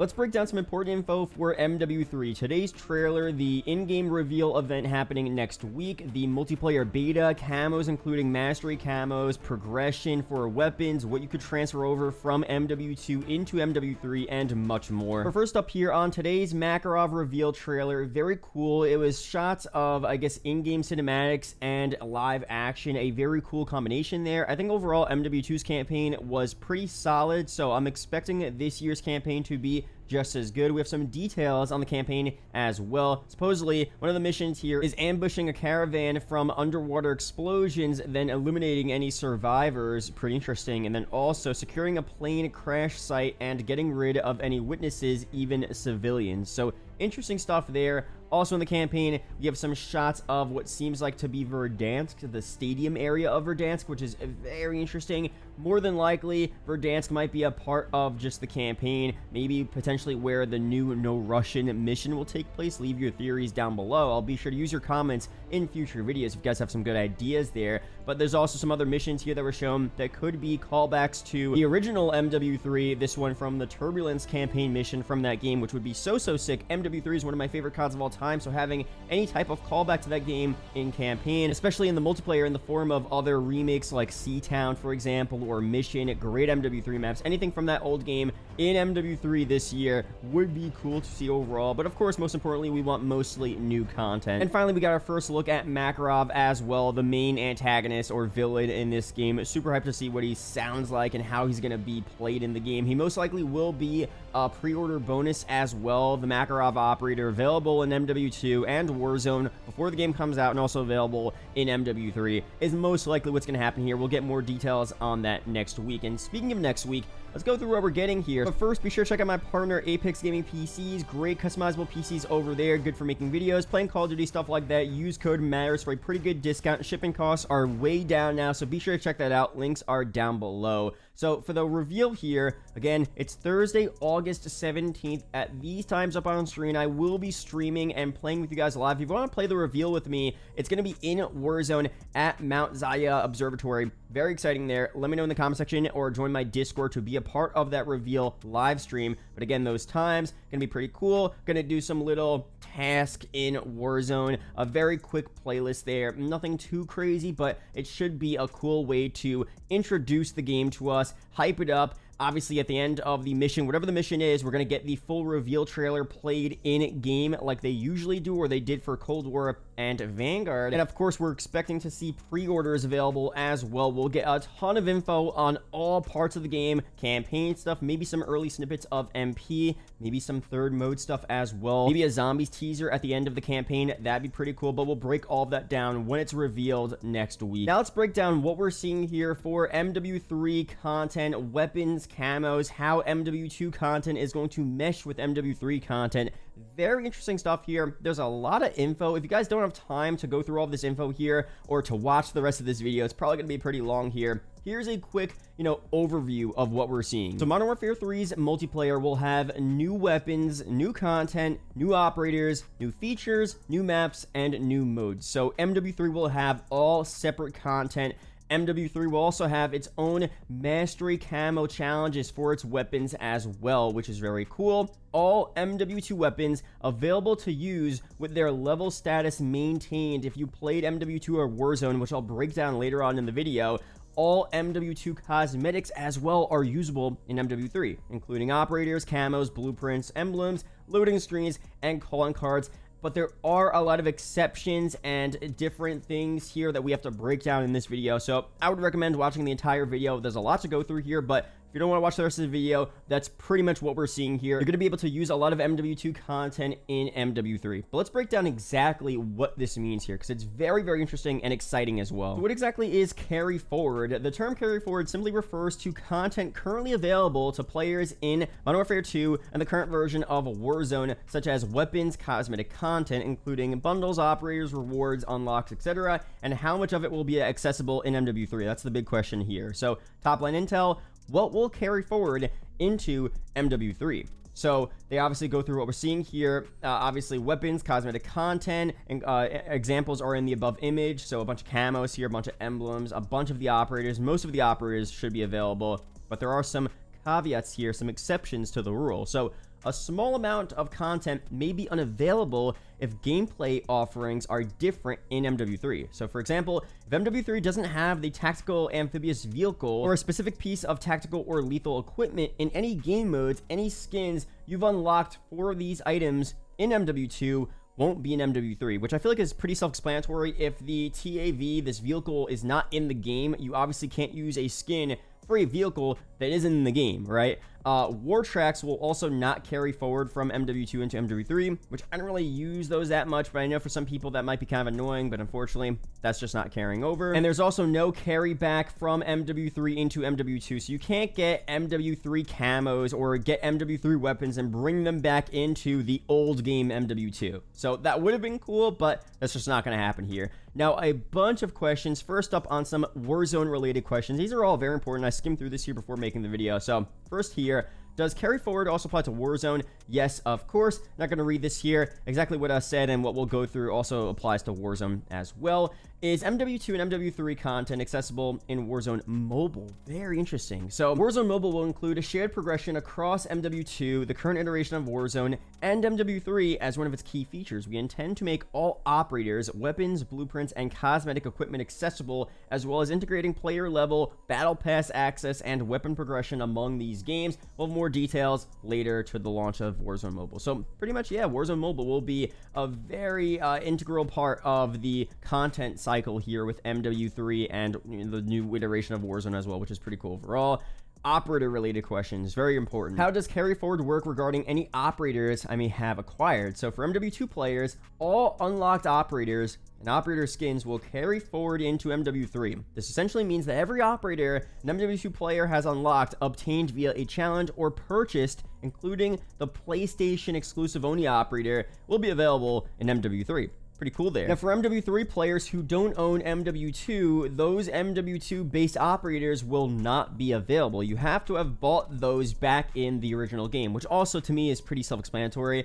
Let's break down some important info for MW3. Today's trailer, the in-game reveal event happening next week, the multiplayer beta, camos including mastery camos, progression for weapons, what you could transfer over from MW2 into MW3, and much more. But first up here on today's Makarov reveal trailer, very cool. It was shots of, I guess, in-game cinematics and live action, a very cool combination there. I think overall MW2's campaign was pretty solid, so I'm expecting this year's campaign to be just as good. We have some details on the campaign as well. Supposedly, one of the missions here is ambushing a caravan from underwater explosions, then eliminating any survivors. Pretty interesting. And then also securing a plane crash site and getting rid of any witnesses, even civilians. So interesting stuff there. Also in the campaign, we have some shots of what seems like to be Verdansk, the stadium area of Verdansk, which is very interesting. More than likely, Verdansk might be a part of just the campaign, maybe potentially where the new No Russian mission will take place. Leave your theories down below. I'll be sure to use your comments in future videos if you guys have some good ideas there. But there's also some other missions here that were shown that could be callbacks to the original MW3, this one from the Turbulence campaign mission from that game, which would be so sick. MW3 is one of my favorite CODs of all time, so having any type of callback to that game in campaign, especially in the multiplayer in the form of other remakes like Seatown, for example, or Mission, great MW3 maps, anything from that old game in MW3 this year would be cool to see overall. But of course, most importantly, we want mostly new content. And finally, we got our first look at Makarov as well, the main antagonist or villain in this game. Super hyped to see what he sounds like and how he's going to be played in the game. He most likely will be a pre-order bonus as well. The Makarov operator available in MW2 and Warzone before the game comes out, and also available in MW3 is most likely what's going to happen here. We'll get more details on that next week. And speaking of next week, let's go through what we're getting here. But first, be sure to check out my partner Apex Gaming PCs. Great customizable PCs over there, good for making videos, playing Call of Duty, stuff like that. Use code MATTERS for a pretty good discount. Shipping costs are way down now, so be sure to check that out. Links are down below. So for the reveal here, again, it's Thursday, August 17th at these times up on screen. I will be streaming and playing with you guys live. If you want to play the reveal with me, it's going to be in Warzone at Mount Zaya Observatory. Very exciting there. Let me know in the comment section or join my Discord to be a part of that reveal live stream. But again, those times going to be pretty cool. Going to do some little task in Warzone, a very quick playlist there. Nothing too crazy, but it should be a cool way to introduce the game to us, hype it up. Obviously, at the end of the mission, whatever the mission is, we're going to get the full reveal trailer played in-game like they usually do, or they did for Cold War and Vanguard. And of course, we're expecting to see pre-orders available as well. We'll get a ton of info on all parts of the game, campaign stuff, maybe some early snippets of MP, maybe some third mode stuff as well. Maybe a zombies teaser at the end of the campaign. That'd be pretty cool, but we'll break all of that down when it's revealed next week. Now let's break down what we're seeing here for MW3 content, weapons, camos, how MW2 content is going to mesh with MW3 content. Very interesting stuff here. There's a lot of info. If you guys don't have time to go through all this info here or to watch the rest of this video, it's probably going to be pretty long here. Here's a quick, overview of what we're seeing. So Modern Warfare 3's multiplayer will have new weapons, new content, new operators, new features, new maps, and new modes. So MW3 will have all separate content. MW3 will also have its own mastery camo challenges for its weapons as well, which is very cool. All MW2 weapons available to use with their level status maintained. If you played MW2 or Warzone, which I'll break down later on in the video, all MW2 cosmetics as well are usable in MW3, including operators, camos, blueprints, emblems, loading screens, and calling cards. But there are a lot of exceptions and different things here that we have to break down in this video. So I would recommend watching the entire video. There's a lot to go through here, but if you don't want to watch the rest of the video, that's pretty much what we're seeing here. You're going to be able to use a lot of MW2 content in MW3. But let's break down exactly what this means here, because it's very, very interesting and exciting as well. So what exactly is carry forward? The term carry forward simply refers to content currently available to players in Modern Warfare 2 and the current version of Warzone, such as weapons, cosmetic content, including bundles, operators, rewards, unlocks, etc., and how much of it will be accessible in MW3. That's the big question here. So top line intel, what will carry forward into MW3? So they obviously go through what we're seeing here. Obviously weapons, cosmetic content, and examples are in the above image. So a bunch of camos here, a bunch of emblems, a bunch of the operators. Most of the operators should be available, but there are some caveats here, some exceptions to the rule. So a small amount of content may be unavailable if gameplay offerings are different in MW3. So for example, if MW3 doesn't have the tactical amphibious vehicle or a specific piece of tactical or lethal equipment in any game modes, any skins you've unlocked for these items in MW2 won't be in MW3, which I feel like is pretty self-explanatory. If the TAV, this vehicle, is not in the game, you obviously can't use a skin for a vehicle that isn't in the game, right? War tracks will also not carry forward from MW2 into MW3, which I don't really use those that much, but I know for some people that might be kind of annoying, but unfortunately, that's just not carrying over. And there's also no carry back from MW3 into MW2, so you can't get MW3 Camos or get MW3 Weapons and bring them back into the old game MW2. So that would have been cool, but that's just not going to happen here. Now, a bunch of questions. First up on some Warzone related questions. These are all very important. I skimmed through this here before making the video. So first here, does carry forward also apply to Warzone? Yes, of course. Not going to read this here. Exactly what I said and what we'll go through also applies to Warzone as well. Is MW2 and MW3 content accessible in Warzone Mobile? Very interesting. So Warzone Mobile will include a shared progression across MW2, the current iteration of Warzone, and MW3 as one of its key features. We intend to make all operators, weapons, blueprints, and cosmetic equipment accessible, as well as integrating player-level battle pass access and weapon progression among these games. We'll have more details later to the launch of Warzone Mobile. So pretty much, yeah, Warzone Mobile will be a very integral part of the content cycle here with MW3 and the new iteration of Warzone as well, which is pretty cool overall. Operator related questions, very important. How does carry forward work regarding any operators I may have acquired? So for MW2 players, all unlocked operators and operator skins will carry forward into MW3. This essentially means that every operator an MW2 player has unlocked, obtained via a challenge, or purchased, including the PlayStation exclusive only operator, will be available in MW3. Pretty cool there. Now for MW3 players who don't own MW2, those MW2 base operators will not be available. You have to have bought those back in the original game, which also to me is pretty self-explanatory.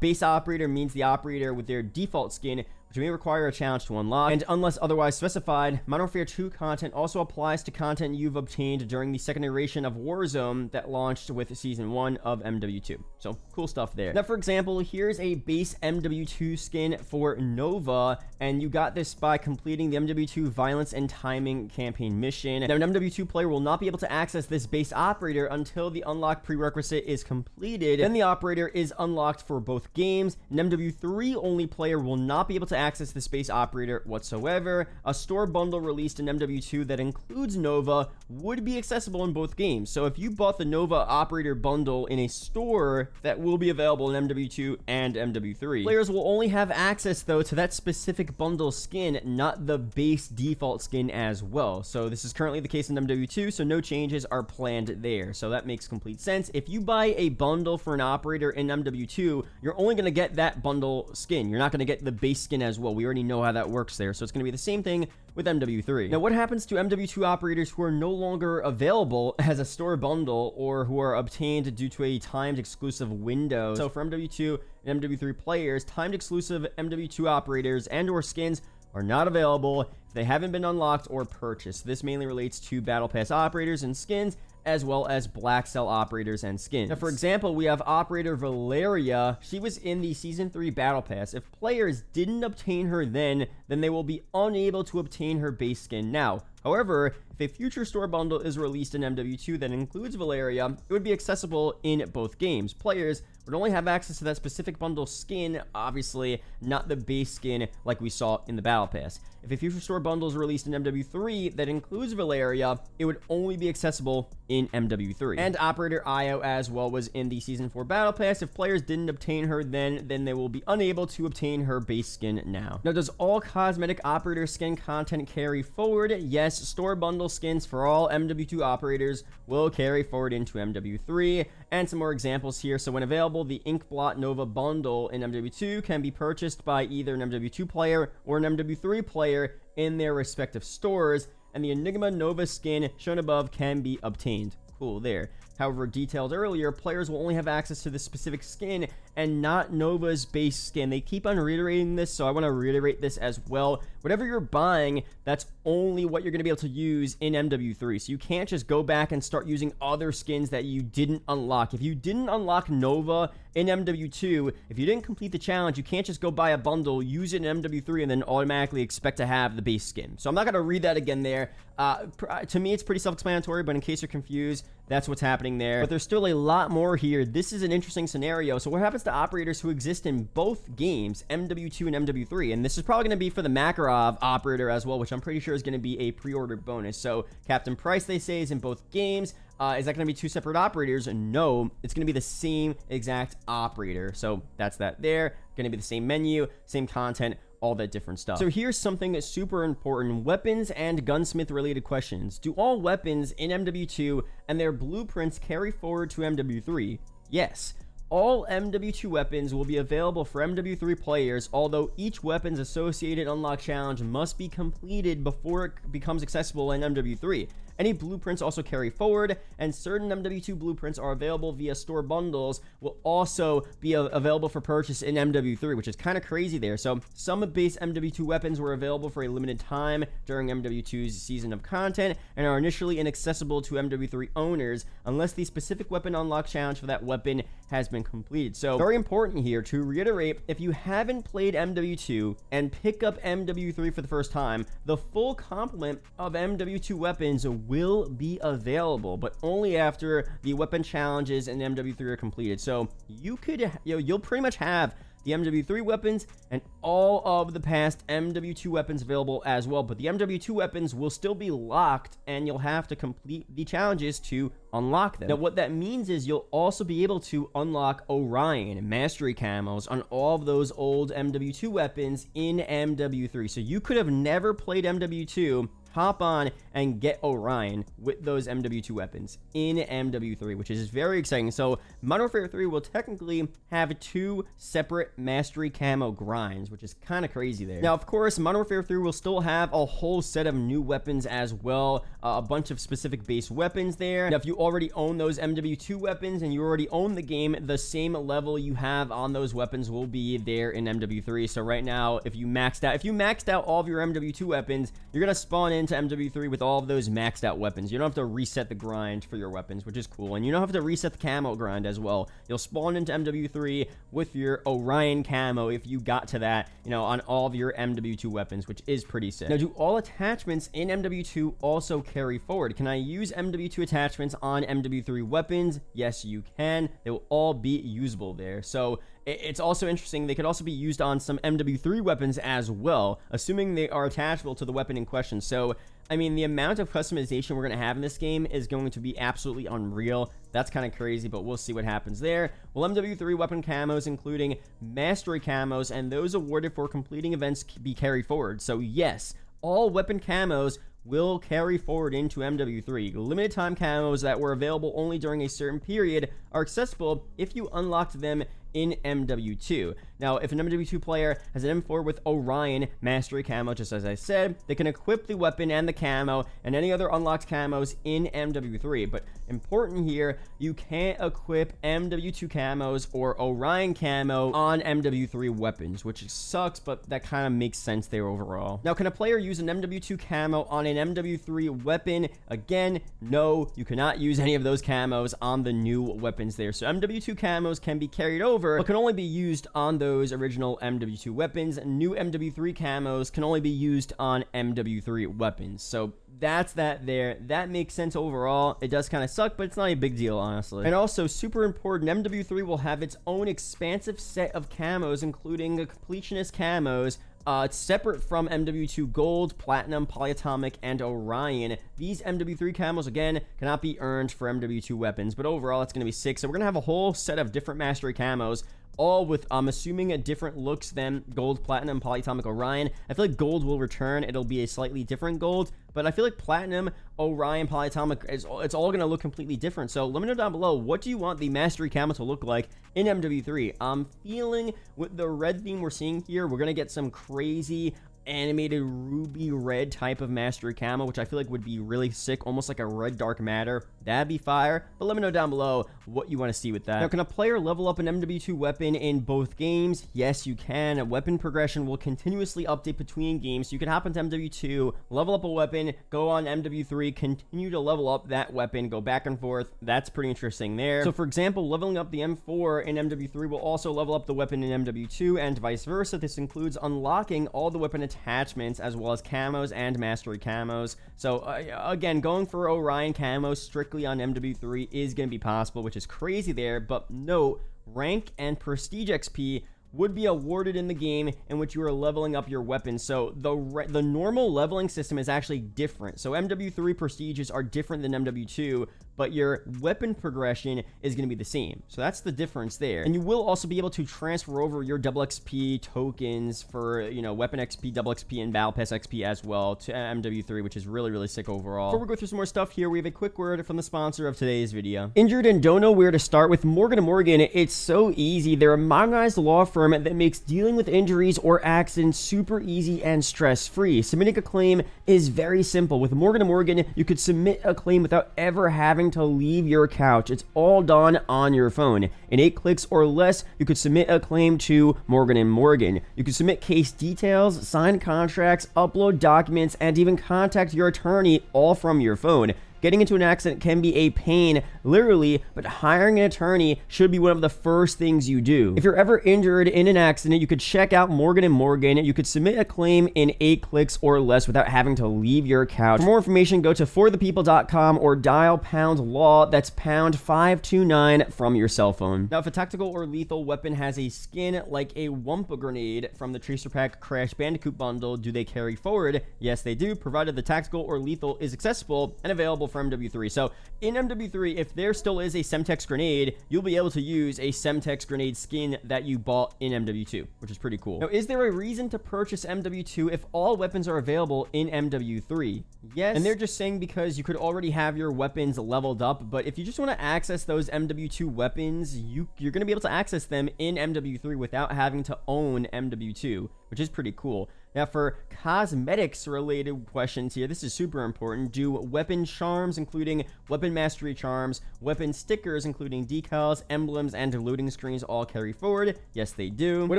Base operator means the operator with their default skin, which may require a challenge to unlock, and unless otherwise specified, Modern Warfare 2 content also applies to content you've obtained during the second iteration of Warzone that launched with Season 1 of MW2. So, cool stuff there. Now, for example, here's a base MW2 skin for Nova, and you got this by completing the MW2 Violence and Timing campaign mission. Now, an MW2 player will not be able to access this base operator until the unlock prerequisite is completed. Then the operator is unlocked for both games. An MW3 only player will not be able to access the space operator whatsoever. A store bundle released in MW2 that includes Nova would be accessible in both games. So if you bought the Nova operator bundle in a store, that will be available in MW2 and MW3. Players will only have access though to that specific bundle skin, not the base default skin as well. So this is currently the case in MW2, so no changes are planned there. So that makes complete sense. If you buy a bundle for an operator in MW2, you're only going to get that bundle skin. You're not going to get the base skin as well. We already know how that works there. So it's going to be the same thing with MW3. Now, what happens to MW2 operators who are no longer available as a store bundle or who are obtained due to a timed exclusive window? So for MW2 and MW3 players, timed exclusive MW2 operators and or skins are not available if they haven't been unlocked or purchased. This mainly relates to battle pass operators and skins, as well as black cell operators and skins. Now, for example, we have operator Valeria. She was in the Season 3 Battle Pass. If players didn't obtain her then they will be unable to obtain her base skin now. However, if a future store bundle is released in MW2 that includes Valeria, it would be accessible in both games. Players would only have access to that specific bundle skin, obviously not the base skin like we saw in the Battle Pass. If a future store bundle is released in MW3 that includes Valeria, it would only be accessible in MW3. And operator Io as well was in the Season 4 Battle Pass. If players didn't obtain her then they will be unable to obtain her base skin now. Now, does all cosmetic operator skin content carry forward? Yes, store bundle skins for all MW2 operators will carry forward into MW3. And some more examples here. So when available, the Inkblot Nova bundle in MW2 can be purchased by either an MW2 player or an MW3 player in their respective stores, and the Enigma Nova skin shown above can be obtained. Cool there. However, detailed earlier, players will only have access to this specific skin and not Nova's base skin. They keep on reiterating this, so I want to reiterate this as well. Whatever you're buying, that's only what you're going to be able to use in MW3. So you can't just go back and start using other skins that you didn't unlock. If you didn't unlock Nova in MW2, if you didn't complete the challenge, you can't just go buy a bundle, use it in MW3, and then automatically expect to have the base skin. So I'm not going to read that again there. To me, it's pretty self-explanatory, but in case you're confused, that's what's happening there. But there's still a lot more here. This is an interesting scenario. So what happens to operators who exist in both games, MW2 and MW3? And this is probably going to be for the Makarov operator as well, which I'm pretty sure is going to be a pre-order bonus. So Captain Price, they say, is in both games. Is that going to be two separate operators? No, it's going to be the same exact operator. So that's that there. Going to be the same menu, same content, all that different stuff. So here's something that's super important: weapons and gunsmith related questions. Do all weapons in MW2 and their blueprints carry forward to MW3? Yes. All MW2 weapons will be available for MW3 players, although each weapon's associated unlock challenge must be completed before it becomes accessible in MW3. Any blueprints also carry forward, and certain MW2 blueprints are available via store bundles, will also be available for purchase in MW3, which is kind of crazy there. So some base MW2 weapons were available for a limited time during MW2's season of content and are initially inaccessible to MW3 owners unless the specific weapon unlock challenge for that weapon has been completed. So very important here to reiterate, if you haven't played MW2 and pick up MW3 for the first time, the full complement of MW2 weapons will be available, but only after the weapon challenges in MW3 are completed. So you could, you'll pretty much have the MW3 weapons and all of the past MW2 weapons available as well, but the MW2 weapons will still be locked and you'll have to complete the challenges to unlock them. Now what that means is you'll also be able to unlock Orion mastery camos on all of those old MW2 weapons in MW3. So you could have never played MW2, hop on and get Orion with those MW2 weapons in MW3, which is very exciting. So Modern Warfare 3 will technically have two separate mastery camo grinds, which is kind of crazy there. Now, of course, Modern Warfare 3 will still have a whole set of new weapons as well, a bunch of specific base weapons there. Now, if you already own those MW2 weapons and you already own the game, the same level you have on those weapons will be there in MW3. So right now, if you maxed out all of your MW2 weapons, you're gonna spawn into MW3 with all of those maxed out weapons. You don't have to reset the grind for your weapons, which is cool. And you don't have to reset the camo grind as well. You'll spawn into MW3 with your Orion camo if you got to that, on all of your MW2 weapons, which is pretty sick. Now, do all attachments in MW2 also carry forward? Can I use MW2 attachments on MW3 weapons? Yes, you can. They will all be usable there. So it's also interesting, they could also be used on some MW3 weapons as well, assuming they are attachable to the weapon in question. So, I mean, the amount of customization we're going to have in this game is going to be absolutely unreal. That's kind of crazy, but we'll see what happens there. Will MW3 weapon camos, including mastery camos, and those awarded for completing events be carried forward? So yes, all weapon camos will carry forward into MW3. Limited time camos that were available only during a certain period are accessible if you unlocked them in MW2. Now, if an MW2 player has an M4 with Orion mastery camo, just as I said, they can equip the weapon and the camo and any other unlocked camos in MW3. But important here, you can't equip MW2 camos or Orion camo on MW3 weapons, which sucks, but that kind of makes sense there overall. Now, can a player use an MW2 camo on an MW3 weapon? Again, no, you cannot use any of those camos on the new weapons there. So MW2 camos can be carried over, but can only be used on those original MW2 weapons. New MW3 camos can only be used on MW3 weapons. So that's that there. That makes sense overall. It does kind of suck, but it's not a big deal, honestly. And also, super important, MW3 will have its own expansive set of camos, including the completionist camos. It's separate from MW2 Gold, Platinum, Polyatomic, and Orion. These MW3 camos, again, cannot be earned for MW2 weapons, but overall, it's going to be sick. So we're going to have a whole set of different mastery camos, all with, I'm assuming, different looks than Gold, Platinum, Polyatomic, Orion. I feel like Gold will return. It'll be a slightly different Gold, but I feel like Platinum, Orion, Polyatomic, it's all going to look completely different. So let me know down below, what do you want the mastery camo to look like in MW3? I'm feeling with the red theme we're seeing here, we're going to get some crazy animated ruby red type of mastery camo, which I feel like would be really sick, almost like a red dark matter. That'd be fire, but let me know down below what you want to see with that. Now, can a player level up an MW2 weapon in both games? Yes, you can. A weapon progression will continuously update between games, so you can hop into MW2, level up a weapon, go on MW3, continue to level up that weapon, go back and forth. That's pretty interesting there. So for example, leveling up the M4 in MW3 will also level up the weapon in MW2 and vice versa. This includes unlocking all the weapon attachments as well as camos and mastery camos. So again, going for Orion camos strictly on MW3 is going to be possible, which is crazy there, but note, rank and prestige XP would be awarded in the game in which you are leveling up your weapon. So the normal leveling system is actually different. So MW3 prestiges are different than MW2, but your weapon progression is going to be the same. So that's the difference there. And you will also be able to transfer over your double XP tokens for, you know, weapon XP, double XP, and battle pass XP as well to MW3, which is really, really sick overall. Before we go through some more stuff here, we have a quick word from the sponsor of today's video. Injured and don't know where to start with Morgan & Morgan? It's so easy. They're a modernized law firm that makes dealing with injuries or accidents super easy and stress-free. Submitting a claim is very simple. With Morgan & Morgan, you could submit a claim without ever having to leave your couch. It's all done on your phone. In 8 clicks or less, you could submit a claim to Morgan & Morgan. You could submit case details, sign contracts, upload documents, and even contact your attorney all from your phone. Getting into an accident can be a pain, literally, but hiring an attorney should be one of the first things you do. If you're ever injured in an accident, you could check out Morgan & Morgan. You could submit a claim in 8 clicks or less without having to leave your couch. For more information, go to forthepeople.com or dial #law. That's #529 from your cell phone. Now, if a tactical or lethal weapon has a skin like a Wumpa grenade from the Tracer Pack Crash Bandicoot bundle, do they carry forward? Yes, they do, provided the tactical or lethal is accessible and available for MW3. So in MW3, if there still is a Semtex grenade, you'll be able to use a Semtex grenade skin that you bought in MW2, which is pretty cool. Now, is there a reason to purchase MW2 if all weapons are available in MW3? Yes, and they're just saying because you could already have your weapons leveled up, but if you just want to access those MW2 weapons, you're going to be able to access them in MW3 without having to own MW2, which is pretty cool. Now, for cosmetics related questions here, this is super important. Do weapon charms, including weapon mastery charms, weapon stickers, including decals, emblems, and loading screens, all carry forward? Yes, they do. What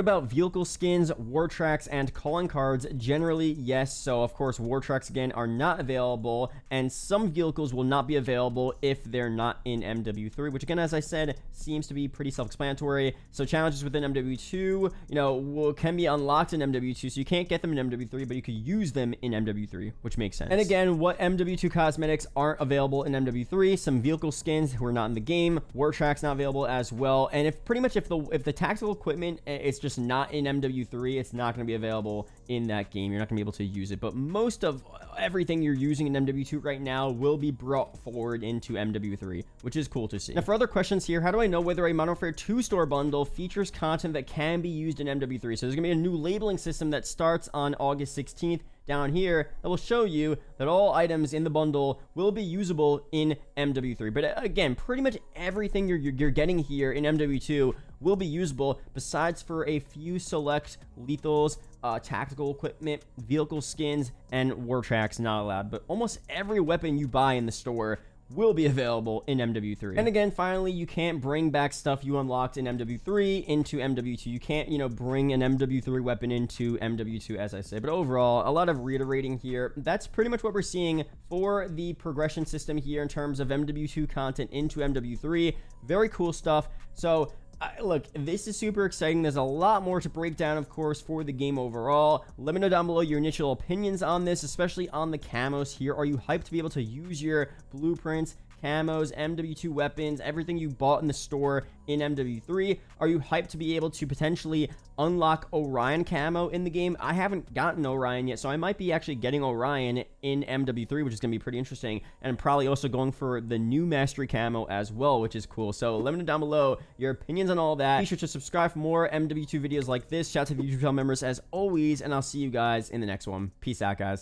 about vehicle skins, war tracks, and calling cards? Generally, yes. So, of course, war tracks, again, are not available, and some vehicles will not be available if they're not in MW3, which, again, as I said, seems to be pretty self-explanatory. So, challenges within MW2, you know, can be unlocked in MW2, so you can't get them in MW3, but you could use them in MW3, which makes sense. And again, what MW2 cosmetics aren't available in MW3? Some vehicle skins who are not in the game, war tracks not available as well, and if the tactical equipment is just not in MW3, it's not going to be available in that game. You're not going to be able to use it, but most of everything you're using in MW2 right now will be brought forward into MW3, which is cool to see. Now, for other questions here, how do I know whether a Modern Warfare 2 store bundle features content that can be used in MW3? So there's going to be a new labeling system that starts on August 16th down here that will show you that all items in the bundle will be usable in MW3. But again, pretty much everything you're getting here in MW2 will be usable, besides for a few select lethals, tactical equipment, vehicle skins, and war tracks not allowed. But almost every weapon you buy in the store will be available in MW3. And again, finally, you can't bring back stuff you unlocked in MW3 into MW2. You can't, bring an MW3 weapon into MW2, as I say. But overall, a lot of reiterating here. That's pretty much what we're seeing for the progression system here in terms of MW2 content into MW3. Very cool stuff. So, look, this is super exciting. There's a lot more to break down, of course, for the game overall. Let me know down below your initial opinions on this, especially on the camos here. Are you hyped to be able to use your blueprints, camos, MW2 weapons, everything you bought in the store in MW3? Are you hyped to be able to potentially unlock Orion camo in the game? I haven't gotten Orion yet, so I might be actually getting Orion in MW3, which is going to be pretty interesting, and probably also going for the new mastery camo as well, which is cool. So let me know down below your opinions on all that. Be sure to subscribe for more MW2 videos like this. Shout out to the YouTube channel members as always, and I'll see you guys in the next one. Peace out, guys.